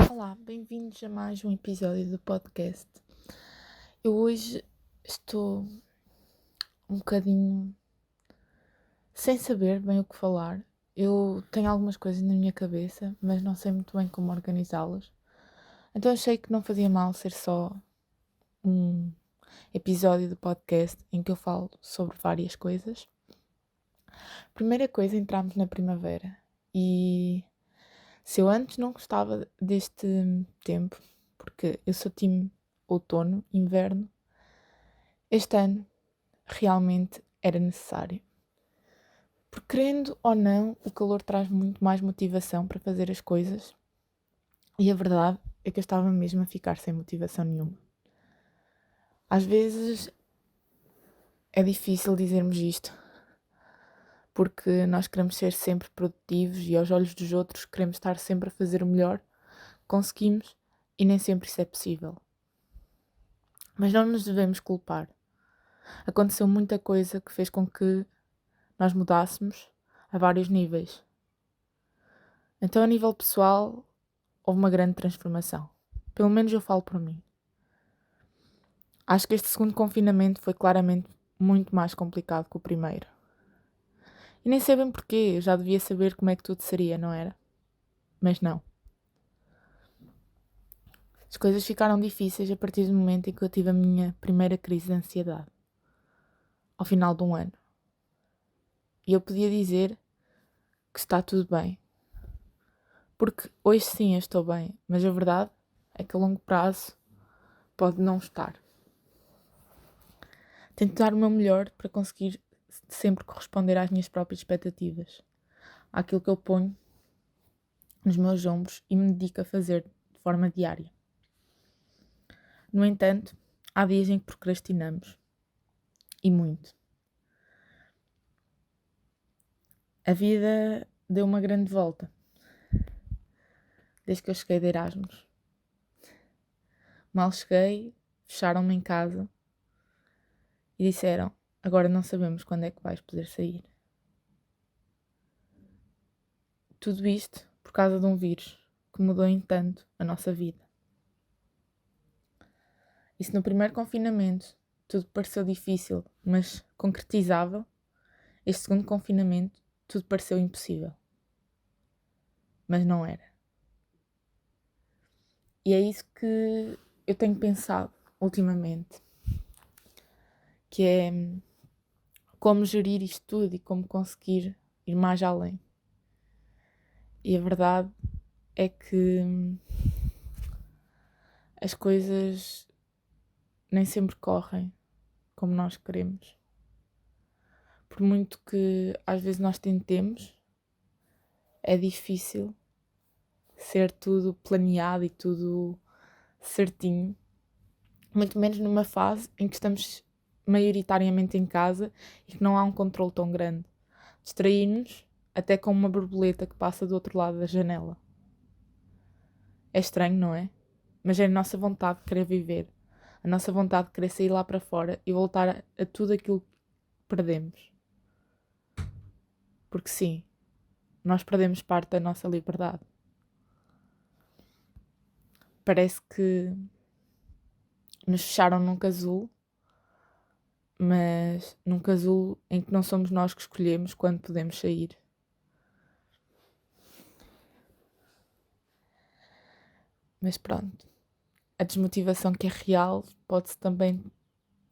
Olá, bem-vindos a mais um episódio do podcast. Eu hoje estou um bocadinho sem saber bem o que falar. Eu tenho algumas coisas na minha cabeça, mas não sei muito bem como organizá-las. Então achei que não fazia mal ser só um episódio do podcast em que eu falo sobre várias coisas. Primeira coisa, entramos na primavera e se eu antes não gostava deste tempo, porque eu sou time outono, inverno, este ano realmente era necessário. Porque querendo ou não, o calor traz muito mais motivação para fazer as coisas e a verdade é que eu estava mesmo a ficar sem motivação nenhuma. Às vezes é difícil dizermos isto, porque nós queremos ser sempre produtivos e aos olhos dos outros queremos estar sempre a fazer o melhor, conseguimos e nem sempre isso é possível. Mas não nos devemos culpar. Aconteceu muita coisa que fez com que nós mudássemos a vários níveis. Então, a nível pessoal, houve uma grande transformação. Pelo menos eu falo por mim. Acho que este segundo confinamento foi claramente muito mais complicado que o primeiro. E nem sei bem porquê, eu já devia saber como é que tudo seria, não era? Mas não. As coisas ficaram difíceis a partir do momento em que eu tive a minha primeira crise de ansiedade. Ao final de um ano. E eu podia dizer que está tudo bem. Porque hoje sim eu estou bem, mas a verdade é que a longo prazo pode não estar. Tento dar o meu melhor para conseguir sempre corresponder às minhas próprias expectativas, àquilo que eu ponho nos meus ombros e me dedico a fazer de forma diária. No entanto, há dias em que procrastinamos. E muito. A vida deu uma grande volta. Desde que eu cheguei de Erasmus. Mal cheguei, fecharam-me em casa e disseram: agora não sabemos quando é que vais poder sair. Tudo isto por causa de um vírus que mudou em tanto a nossa vida. E se no primeiro confinamento tudo pareceu difícil, mas concretizável, este segundo confinamento tudo pareceu impossível. Mas não era. E é isso que eu tenho pensado ultimamente. Que é como gerir isto tudo e como conseguir ir mais além. E a verdade é que as coisas nem sempre correm como nós queremos. Por muito que às vezes nós tentemos, é difícil ser tudo planeado e tudo certinho. Muito menos numa fase em que estamos maioritariamente em casa e que não há um controle tão grande. Distrair-nos até com uma borboleta que passa do outro lado da janela. É estranho, não é? Mas é a nossa vontade de querer viver. A nossa vontade de querer sair lá para fora e voltar a tudo aquilo que perdemos. Porque sim, nós perdemos parte da nossa liberdade. Parece que nos fecharam num casulo, mas num casulo em que não somos nós que escolhemos quando podemos sair. Mas pronto, a desmotivação que é real pode-se também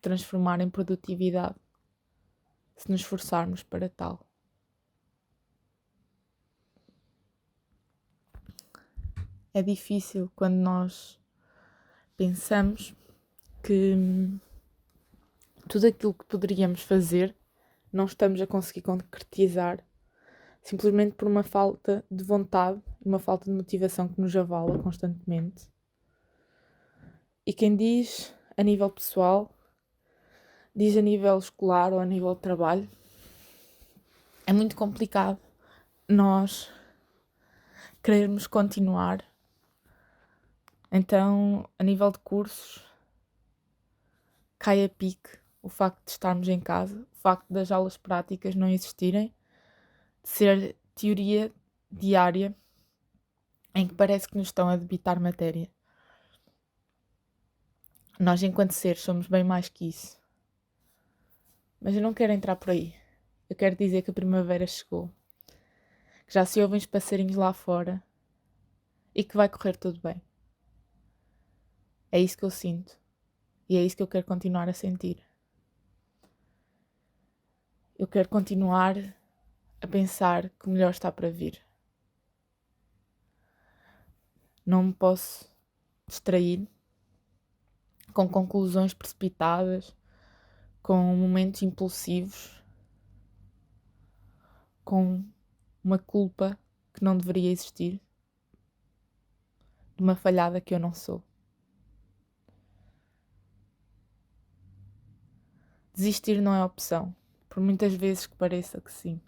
transformar em produtividade se nos esforçarmos para tal. É difícil quando nós pensamos que tudo aquilo que poderíamos fazer não estamos a conseguir concretizar simplesmente por uma falta de vontade, uma falta de motivação que nos avala constantemente. E quem diz a nível pessoal, diz a nível escolar ou a nível de trabalho, é muito complicado nós querermos continuar. Então, a nível de cursos, cai a pique o facto de estarmos em casa, o facto das aulas práticas não existirem, de ser teoria diária em que parece que nos estão a debitar matéria. Nós, enquanto seres, somos bem mais que isso. Mas eu não quero entrar por aí. Eu quero dizer que a primavera chegou, que já se ouvem os passarinhos lá fora e que vai correr tudo bem. É isso que eu sinto e é isso que eu quero continuar a sentir. Eu quero continuar a pensar que o melhor está para vir. Não me posso distrair com conclusões precipitadas, com momentos impulsivos, com uma culpa que não deveria existir, de uma falhada que eu não sou. Desistir não é opção, por muitas vezes que pareça que sim.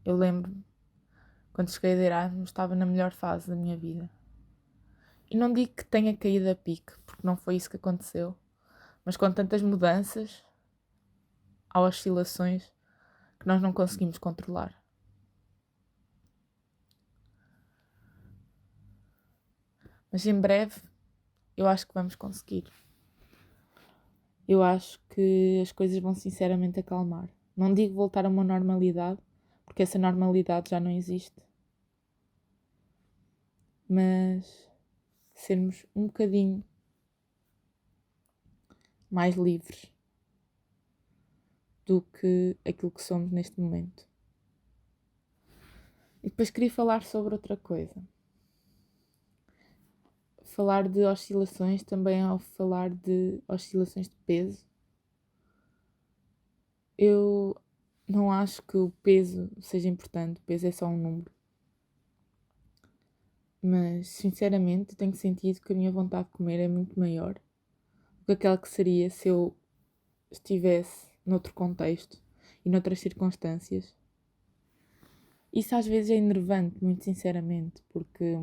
Eu lembro-me, quando cheguei de Erasmus, estava na melhor fase da minha vida. E não digo que tenha caído a pique, porque não foi isso que aconteceu, mas com tantas mudanças, há oscilações que nós não conseguimos controlar. Mas em breve, eu acho que vamos conseguir. Eu acho que as coisas vão sinceramente acalmar. Não digo voltar a uma normalidade, porque essa normalidade já não existe. Mas sermos um bocadinho mais livres do que aquilo que somos neste momento. E depois queria falar sobre outra coisa. Falar de oscilações também ao falar de oscilações de peso. Eu não acho que o peso seja importante, o peso é só um número. Mas, sinceramente, tenho sentido que a minha vontade de comer é muito maior do que aquela que seria se eu estivesse noutro contexto e noutras circunstâncias. Isso às vezes é enervante, muito sinceramente, porque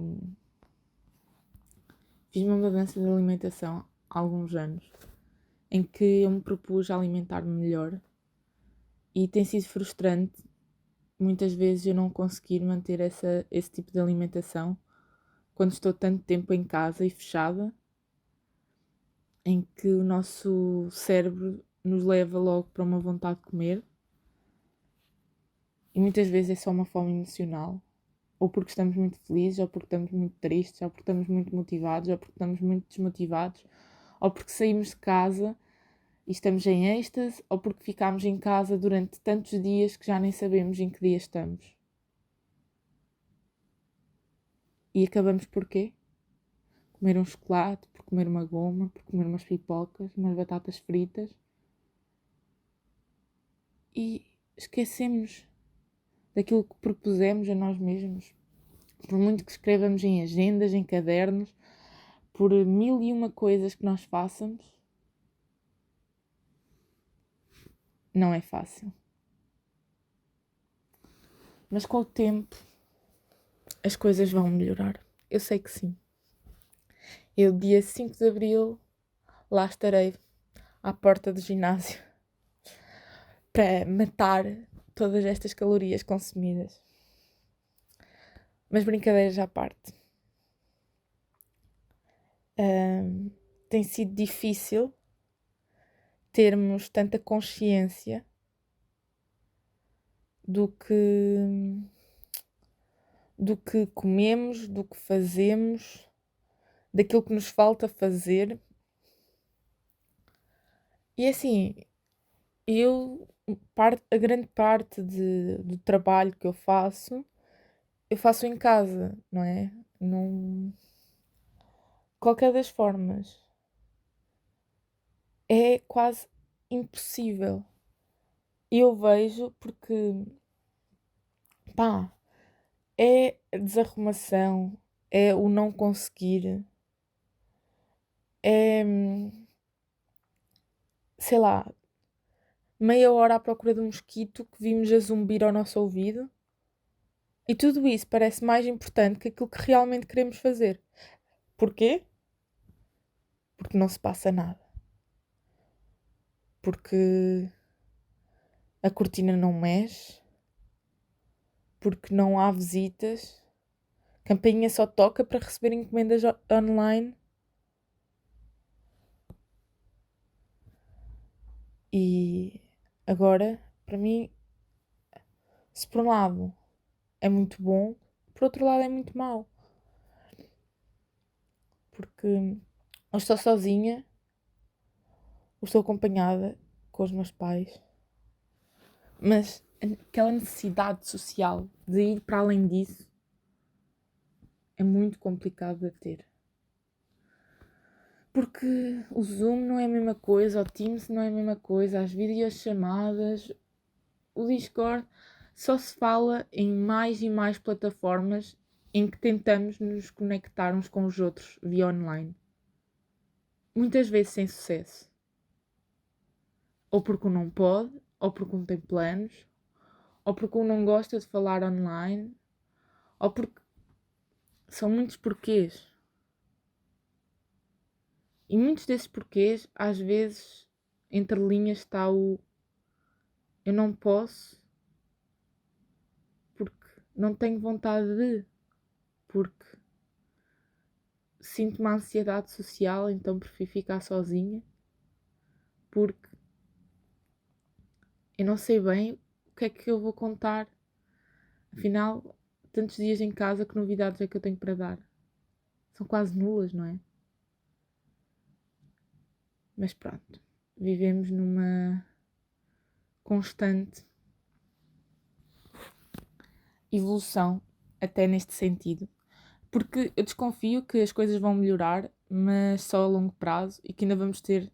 fiz uma mudança de alimentação há alguns anos, em que eu me propus a alimentar-me melhor e tem sido frustrante muitas vezes eu não conseguir manter esse tipo de alimentação quando estou tanto tempo em casa e fechada, em que o nosso cérebro nos leva logo para uma vontade de comer e muitas vezes é só uma fome emocional, ou porque estamos muito felizes, ou porque estamos muito tristes, ou porque estamos muito motivados, ou porque estamos muito desmotivados, ou porque saímos de casa e estamos em êxtase, ou porque ficámos em casa durante tantos dias que já nem sabemos em que dia estamos. E acabamos por quê? Comer um chocolate, por comer uma goma, por comer umas pipocas, umas batatas fritas. E esquecemos daquilo que propusemos a nós mesmos. Por muito que escrevamos em agendas, em cadernos, por mil e uma coisas que nós façamos, não é fácil. Mas com o tempo, as coisas vão melhorar. Eu sei que sim. Eu, dia 5 de Abril, lá estarei à porta do ginásio para matar todas estas calorias consumidas. Mas brincadeiras à parte. Tem sido difícil termos tanta consciência do que comemos, do que fazemos, daquilo que nos falta fazer. E assim, a grande parte do trabalho que eu faço em casa, não é? Não, qualquer das formas, é quase impossível. E eu vejo porque, pá, é a desarrumação, é o não conseguir, é, sei lá, meia hora à procura de um mosquito que vimos a zumbir ao nosso ouvido. E tudo isso parece mais importante que aquilo que realmente queremos fazer. Porquê? Porque não se passa nada. Porque a cortina não mexe, porque não há visitas. Campainha só toca para receber encomendas online. E agora, para mim, se por um lado é muito bom, por outro lado é muito mau. Porque eu estou sozinha, eu estou acompanhada com os meus pais, mas aquela necessidade social de ir para além disso é muito complicado de ter. Porque o Zoom não é a mesma coisa, o Teams não é a mesma coisa, as videochamadas, o Discord, só se fala em mais e mais plataformas em que tentamos nos conectar uns com os outros via online. Muitas vezes sem sucesso. Ou porque um não pode, ou porque um tem planos, ou porque um não gosta de falar online, ou porque são muitos porquês. E muitos desses porquês, às vezes, entre linhas está o eu não posso porque não tenho vontade de, porque sinto uma ansiedade social, então prefiro ficar sozinha, porque eu não sei bem o que é que eu vou contar. Afinal, tantos dias em casa, que novidades é que eu tenho para dar? São quase nulas, não é? Mas pronto, vivemos numa constante evolução até neste sentido. Porque eu desconfio que as coisas vão melhorar, mas só a longo prazo, e que ainda vamos ter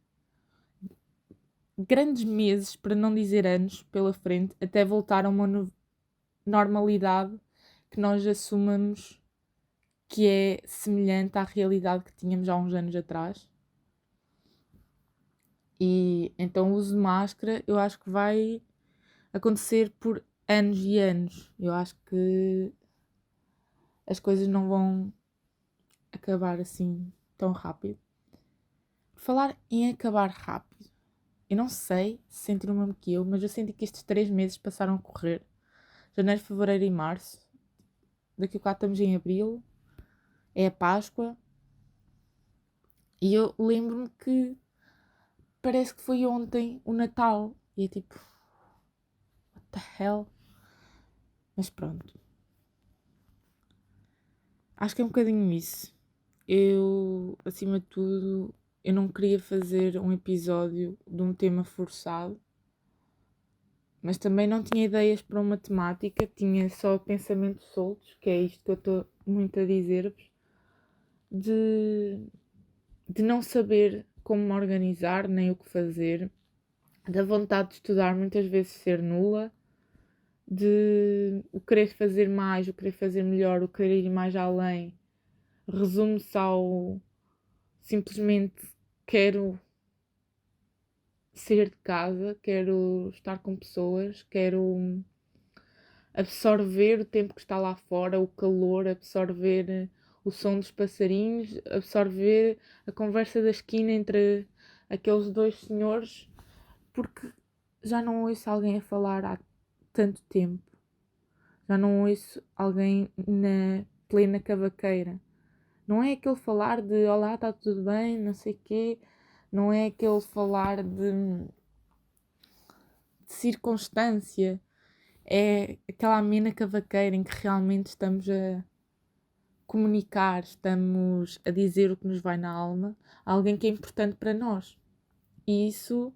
grandes meses, para não dizer anos, pela frente, até voltar a uma normalidade que nós assumamos que é semelhante à realidade que tínhamos há uns anos atrás. E então o uso de máscara eu acho que vai acontecer por anos e anos. Eu acho que as coisas não vão acabar assim tão rápido. Por falar em acabar rápido, eu não sei se sentiram o mesmo que eu, mas eu senti que estes 3 meses passaram a correr. Janeiro, fevereiro e março. Daqui a 4 estamos em abril. É a Páscoa. E eu lembro-me que parece que foi ontem o Natal. E é tipo, what the hell? Mas pronto. Acho que é um bocadinho isso. Eu, acima de tudo, eu não queria fazer um episódio de um tema forçado, mas também não tinha ideias para uma temática, tinha só pensamentos soltos, que é isto que eu estou muito a dizer-vos, de, de não saber como me organizar, nem o que fazer, da vontade de estudar muitas vezes ser nula, de o querer fazer mais, o querer fazer melhor, o querer ir mais além, resume-se ao simplesmente quero sair de casa, quero estar com pessoas, quero absorver o tempo que está lá fora, o calor, absorver o som dos passarinhos, absorver a conversa da esquina entre aqueles dois senhores, porque já não ouço alguém a falar há tanto tempo. Já não ouço alguém na plena cavaqueira. Não é aquele falar de olá, está tudo bem, não sei o quê. Não é aquele falar de circunstância. É aquela amena cavaqueira em que realmente estamos a comunicar, estamos a dizer o que nos vai na alma a alguém que é importante para nós. E isso,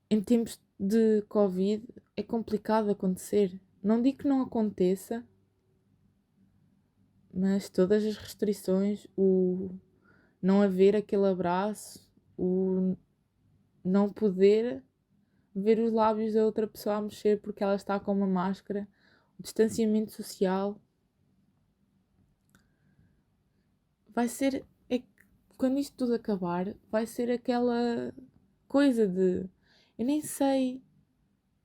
em tempos de Covid, é complicado acontecer. Não digo que não aconteça, mas todas as restrições, o não haver aquele abraço, o não poder ver os lábios da outra pessoa a mexer porque ela está com uma máscara, o distanciamento social, vai ser, quando isto tudo acabar, vai ser aquela coisa de eu nem sei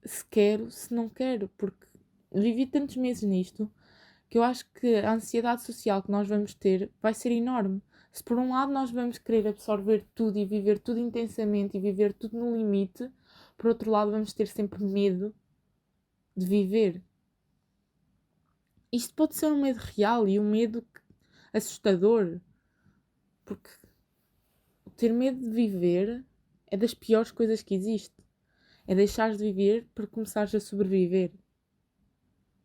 se quero, se não quero, porque vivi tantos meses nisto que eu acho que a ansiedade social que nós vamos ter vai ser enorme. Se por um lado nós vamos querer absorver tudo e viver tudo intensamente e viver tudo no limite, por outro lado vamos ter sempre medo de viver. isto pode ser um medo real e um medo assustador, porque ter medo de viver é das piores coisas que existe. É deixar de viver para começares a sobreviver.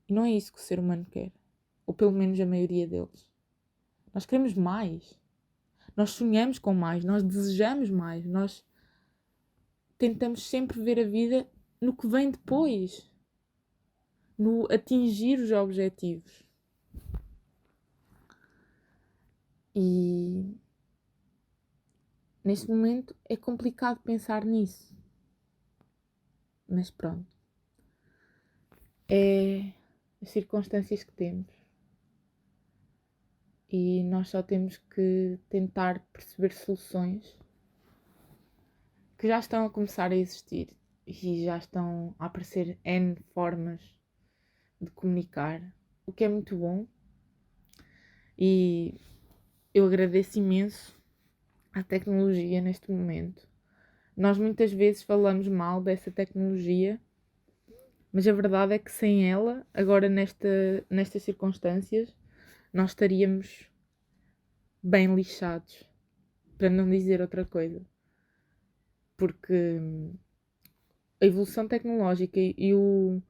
E não é isso que o ser humano quer. Ou pelo menos a maioria deles. Nós queremos mais. Nós sonhamos com mais. Nós desejamos mais. Nós tentamos sempre ver a vida no que vem depois. No atingir os objetivos. E neste momento é complicado pensar nisso. Mas pronto. É as circunstâncias que temos. E nós só temos que tentar perceber soluções que já estão a começar a existir e já estão a aparecer N formas de comunicar, o que é muito bom. E eu agradeço imenso à tecnologia neste momento. Nós muitas vezes falamos mal dessa tecnologia, mas a verdade é que sem ela, agora nestas circunstâncias, nós estaríamos bem lixados, para não dizer outra coisa. Porque a evolução tecnológica e o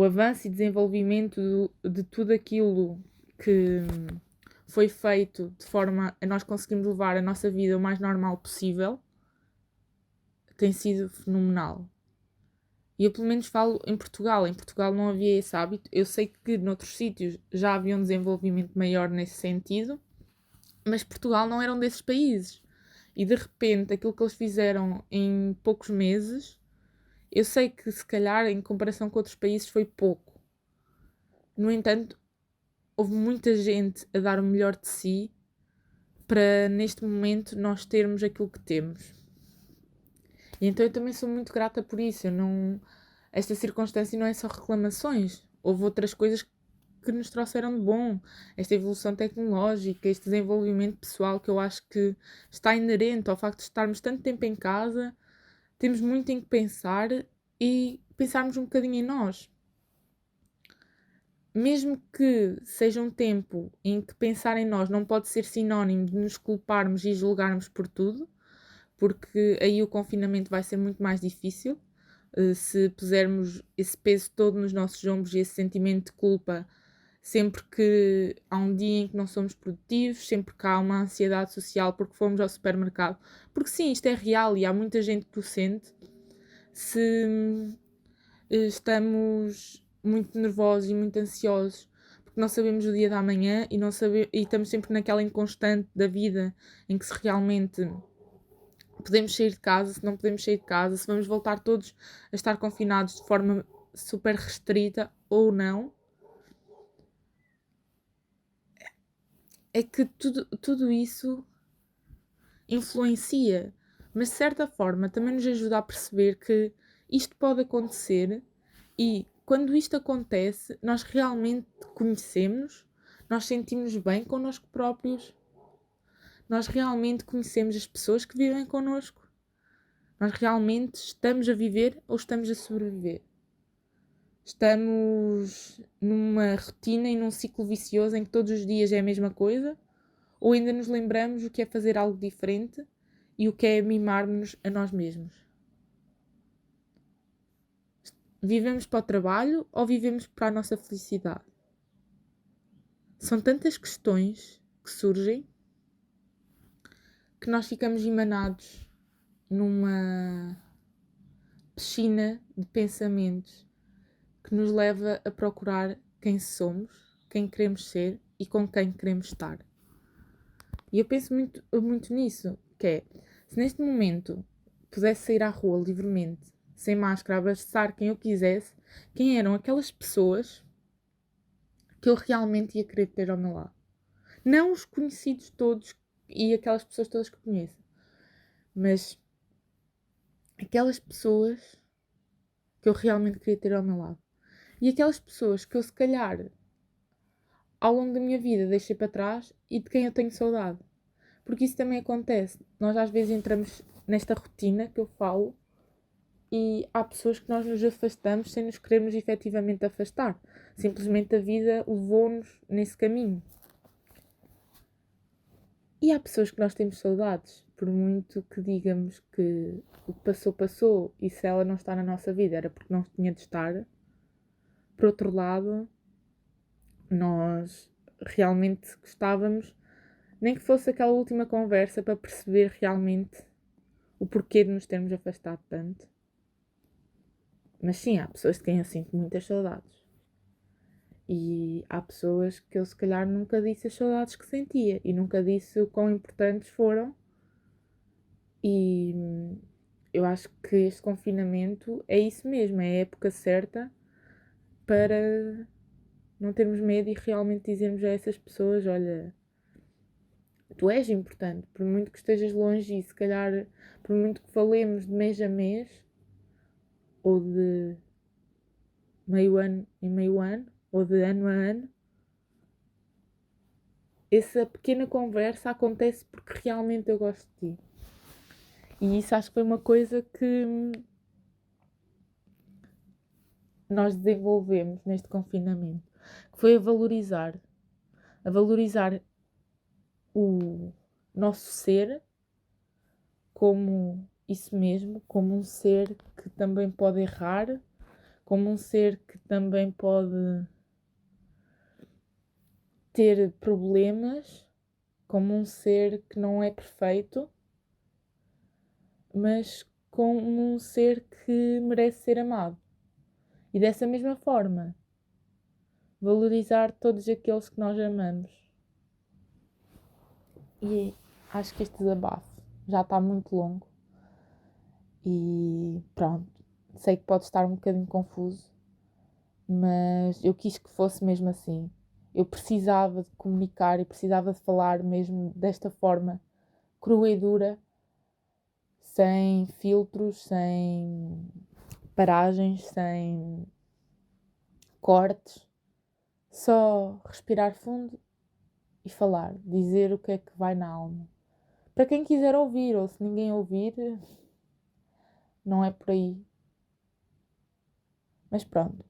avanço e desenvolvimento de tudo aquilo que foi feito de forma a nós conseguirmos levar a nossa vida o mais normal possível tem sido fenomenal. E eu pelo menos falo em Portugal. Em Portugal não havia esse hábito. Eu sei que noutros sítios já havia um desenvolvimento maior nesse sentido, mas Portugal não era um desses países. E de repente aquilo que eles fizeram em poucos meses, eu sei que se calhar em comparação com outros países foi pouco. No entanto, houve muita gente a dar o melhor de si para neste momento nós termos aquilo que temos. E então eu também sou muito grata por isso. Esta circunstância não é só reclamações. Houve outras coisas que nos trouxeram de bom. Esta evolução tecnológica, este desenvolvimento pessoal que eu acho que está inerente ao facto de estarmos tanto tempo em casa. Temos muito em que pensar e pensarmos um bocadinho em nós. Mesmo que seja um tempo em que pensar em nós não pode ser sinónimo de nos culparmos e julgarmos por tudo, porque aí o confinamento vai ser muito mais difícil. Se pusermos esse peso todo nos nossos ombros e esse sentimento de culpa sempre que há um dia em que não somos produtivos, sempre que há uma ansiedade social porque fomos ao supermercado. Porque sim, isto é real e há muita gente que o sente. Se estamos muito nervosos e muito ansiosos porque não sabemos o dia da manhã e, e estamos sempre naquela inconstante da vida em que se realmente podemos sair de casa, se não podemos sair de casa, se vamos voltar todos a estar confinados de forma super restrita ou não. É que tudo isso influencia, mas de certa forma também nos ajuda a perceber que isto pode acontecer e quando isto acontece nós realmente conhecemos, nós sentimos bem connosco próprios, nós realmente conhecemos as pessoas que vivem connosco, nós realmente estamos a viver ou estamos a sobreviver. Estamos numa rotina e num ciclo vicioso em que todos os dias é a mesma coisa, ou ainda nos lembramos o que é fazer algo diferente e o que é mimarmos a nós mesmos. Vivemos para o trabalho ou vivemos para a nossa felicidade? São tantas questões que surgem que nós ficamos emanados numa piscina de pensamentos que nos leva a procurar quem somos, quem queremos ser e com quem queremos estar. E eu penso muito nisso, que é, se neste momento pudesse sair à rua livremente, sem máscara, abraçar quem eu quisesse, quem eram aquelas pessoas que eu realmente ia querer ter ao meu lado? Não os conhecidos todos e aquelas pessoas todas que conheço, mas aquelas pessoas que eu realmente queria ter ao meu lado. E aquelas pessoas que eu, se calhar, ao longo da minha vida deixei para trás e de quem eu tenho saudade. Porque isso também acontece. Nós às vezes entramos nesta rotina que eu falo e há pessoas que nós nos afastamos sem nos querermos efetivamente afastar. Simplesmente a vida levou-nos nesse caminho. E há pessoas que nós temos saudades, por muito que digamos que o que passou, passou, e se ela não está na nossa vida era porque não tinha de estar. Por outro lado, nós realmente gostávamos, nem que fosse aquela última conversa para perceber realmente o porquê de nos termos afastado tanto. Mas sim, há pessoas de quem eu sinto muitas saudades. E há pessoas que eu se calhar nunca disse as saudades que sentia e nunca disse o quão importantes foram. E eu acho que este confinamento é isso mesmo, é a época certa para não termos medo e realmente dizermos a essas pessoas: olha, tu és importante, por muito que estejas longe e se calhar por muito que falemos de mês a mês ou de meio ano em meio ano ou de ano a ano, essa pequena conversa acontece porque realmente eu gosto de ti. E isso acho que foi uma coisa que nós desenvolvemos neste confinamento, que foi a valorizar o nosso ser como isso mesmo, como um ser que também pode errar, como um ser que também pode ter problemas, como um ser que não é perfeito, mas como um ser que merece ser amado. E dessa mesma forma, valorizar todos aqueles que nós amamos. E acho que este desabafo já está muito longo. E pronto, sei que pode estar um bocadinho confuso, mas eu quis que fosse mesmo assim. Eu precisava de comunicar e precisava de falar mesmo desta forma crua e dura, sem filtros, sem paragens, sem cortes, só respirar fundo e falar, dizer o que é que vai na alma. Para quem quiser ouvir, ou se ninguém ouvir, não é por aí. Mas pronto,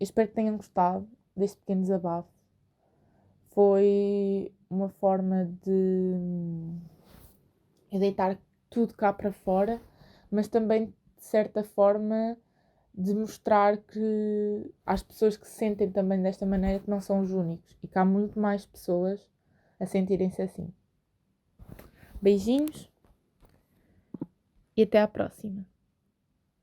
eu espero que tenham gostado deste pequeno desabafo. Foi uma forma de eu deitar tudo cá para fora, mas também de certa forma de mostrar que às pessoas que se sentem também desta maneira que não são os únicos e que há muito mais pessoas a sentirem-se assim. Beijinhos e até à próxima.